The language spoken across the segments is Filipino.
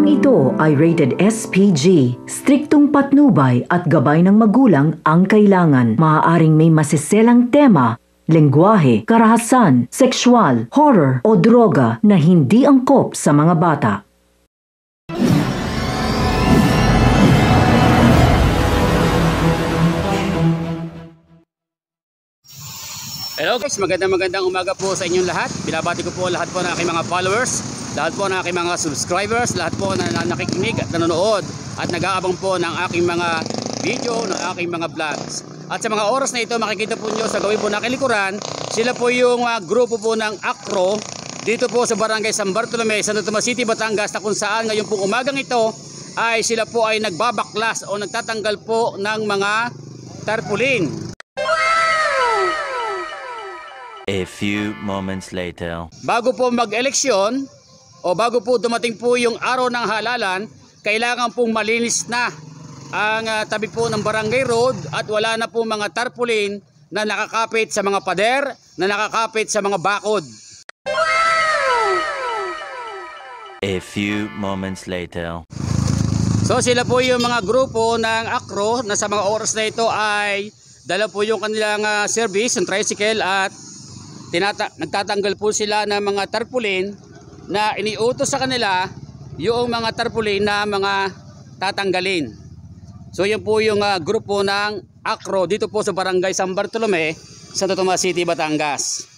Programang ito ay rated SPG. Striktong patnubay at gabay ng magulang ang kailangan. Maaaring may masiselang tema, lengguwahe, karahasan, sexual, horror o droga na hindi angkop sa mga bata. Hello guys, magandang umaga po sa inyong lahat. Binabati ko po lahat po ng aking mga followers, lahat po ng aking mga subscribers, lahat po na nakikinig at nanonood at nag-aabang po ng aking mga video, ng aking mga vlogs. At sa mga oras na ito, makikita po nyo sa gawin po na kilikuran, sila po yung grupo po ng ACRO dito po sa Barangay San Bartolome, Santo Tomas City, Batangas, na kung saan ngayon pong umagang ito ay sila po ay nagbabaklas o nagtatanggal po ng mga tarpaulin. A few moments later. Bago po mag-eleksyon o bago po dumating po yung araw ng halalan, kailangan pong malinis na ang tabi po ng barangay road at wala na po mga tarpaulin na nakakapit sa mga pader, na nakakapit sa mga bakod. A few moments later. So sila po yung mga grupo ng ACRO na sa mga oras na ito ay dala po yung kanilang service, yung tricycle, at nagtatanggal po sila ng mga tarpaulin na iniutos sa kanila yung mga tarpaulin na mga tatanggalin. So yan po yung grupo ng ACRO dito po sa Barangay San Bartolome, Santo Tomas City, Batangas.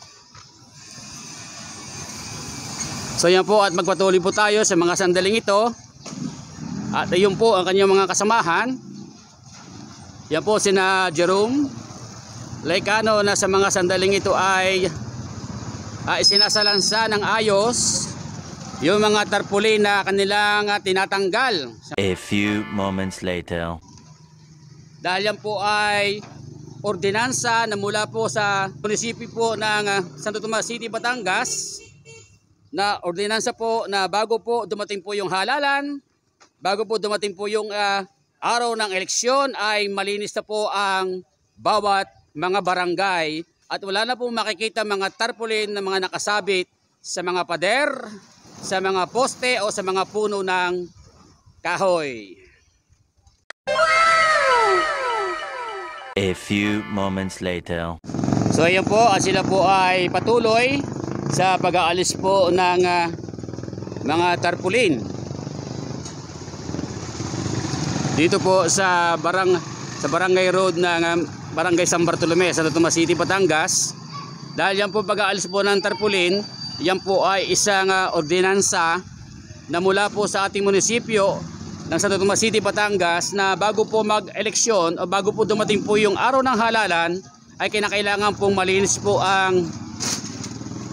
So yan po, at magpatuloy po tayo sa mga sandaling ito. At yun po ang kanyang mga kasamahan. Yan po sina Jerome Laicano na sa mga sandaling ito ay sinasalansa ng ayos yung mga tarpaulin na kanilang tinatanggal. A few moments later. Dahil yan po ay ordinansa na mula po sa munisipyo po ng Santo Tomas City, Batangas, na ordinansa po na bago po dumating po yung halalan, bago po dumating po yung araw ng eleksyon, ay malinis na po ang bawat mga barangay at wala na po makikita mga tarpaulin na mga nakasabit sa mga pader, sa mga poste o sa mga puno ng kahoy. A few moments later. So ayan po, at sila po ay patuloy sa pag-aalis po ng mga tarpaulin dito po sa barangay road ng Barangay San Bartolome, Santo Tomas City, Batangas. Dahil yan po pag-aalis po ng tarpaulin, yan po ay isang ordinansa na mula po sa ating munisipyo ng Santo Tomas City, Batangas, na bago po mag-eleksyon o bago po dumating po yung araw ng halalan ay kinakailangan pong malinis po ang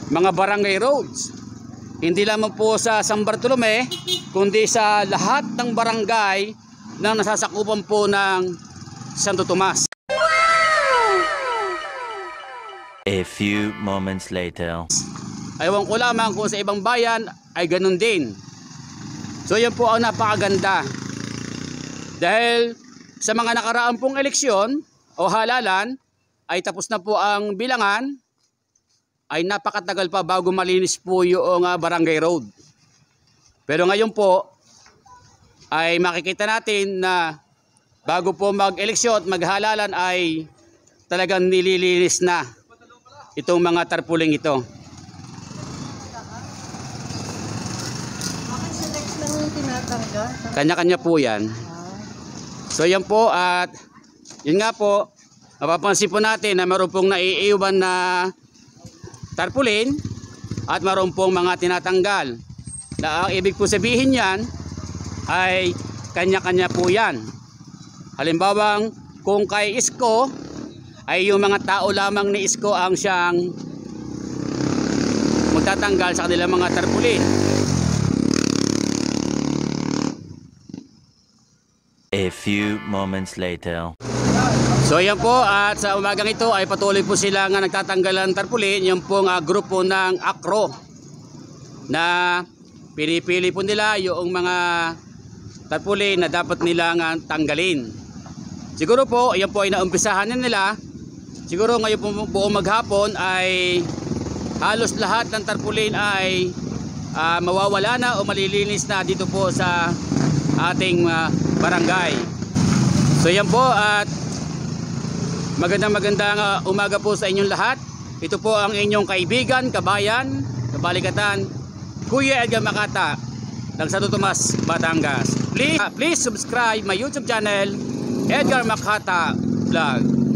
mga barangay roads. Hindi lamang po sa San Bartolome kundi sa lahat ng barangay na nasasakupan po ng Santo Tomas. A few moments later. Aywan ko lamang kung sa ibang bayan ay ganun din. So yan po ang napakaganda. Dahil sa mga nakaraang pong eleksyon o halalan ay tapos na po ang bilangan, ay napakatagal pa bago malinis po yung barangay road. Pero ngayon po ay makikita natin na bago po mag-eleksyon at maghalalan ay talagang nililinis na itong mga tarpaulin ito. Kanya-kanya po yan. So yan po, at yun nga po, mapapansin po natin na mayroon pong naiiwan na tarpaulin at mayroon pong mga tinatanggal. Na ang ibig po sabihin yan ay kanya-kanya po yan. Halimbawa kung kay Isko ay yung mga tao lamang ni Isko ang siyang magtatanggal sa kanilang mga tarpaulin. A few moments later. So yan po, at sa umagang ito ay patuloy po sila nga nagtatanggal ng tarpaulin. Yan pong grupo ng ACRO na pinipili po nila yung mga tarpaulin na dapat nila nga tanggalin. Siguro po, yan po ay naumpisahan na nila. Siguro ngayon po buong maghapon ay halos lahat ng tarpaulin ay mawawala na o malilinis na dito po sa ating barangay. So yan po, at magandang umaga po sa inyong lahat. Ito po ang inyong kaibigan, kabayan, kabalikatan, Kuya Edgar Makata ng Santo Tomas, Batangas. Please subscribe my YouTube channel, Edgar Makata Vlog.